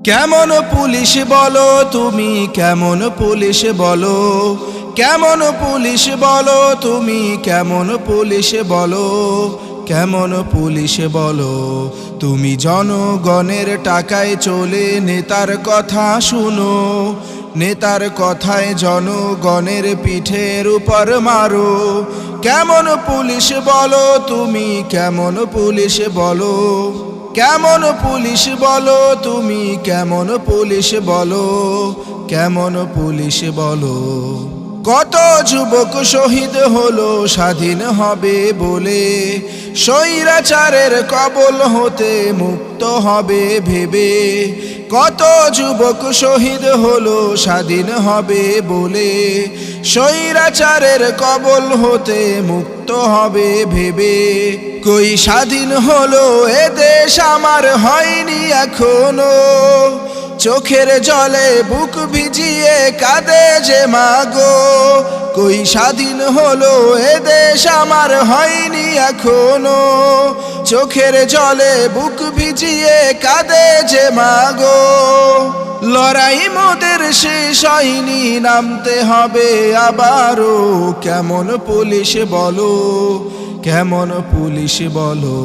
কেমন পুলিশ বলো তুমি, কেমন পুলিশ বলো, কেমন পুলিশ বলো তুমি, কেমন পুলিশ বলো, কেমন পুলিশ বলো তুমি। জনগণের টাকায় চলে নেতার কথা শুনো, নেতার কথায় জনগণের পিঠের উপর মারো। কেমন পুলিশ বলো তুমি, কেমন পুলিশ বলো, কেমন পুলিশ বলো তুমি, কেমন পুলিশ বলো, কেমন পুলিশ বলো। কত যুবক শহীদ হলো স্বাধীন হবে বলে, স্বৈরাচারের কবল হতে মুক্ত হবে ভেবে। কত যুবক শহীদ হলো স্বাধীন হবে বলে, স্বৈরাচারের কবল হতে মুক্ত হবে ভেবে। কই স্বাধীন হলো এ দেশ আমার, হয়নি এখনো। চোখের জলে বুক ভিজিয়ে কাঁদে যে মাগো। কই স্বাধীন হলো এ দেশ আমার, হয়নি এখনো। চোখের জলে বুক ভিজিয়ে কাঁদে যে মাগো। লড়াই মোদের শেষ হয়নি, নামতে হবে আবারও। কেমন পুলিশ বলো, কেমন পুলিশ বলো।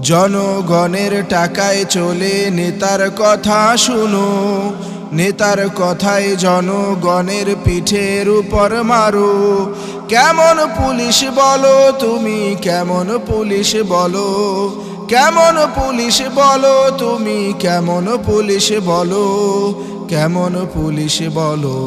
জনগণের টাকায় চলে নেতার কথা শুনো, নেতার কথায় জনগণের পিঠের উপর মারো। কেমন পুলিশ বলো তুমি, কেমন পুলিশ বলো, কেমন পুলিশ বলো তুমি, কেমন পুলিশ বলো, কেমন পুলিশ বলো।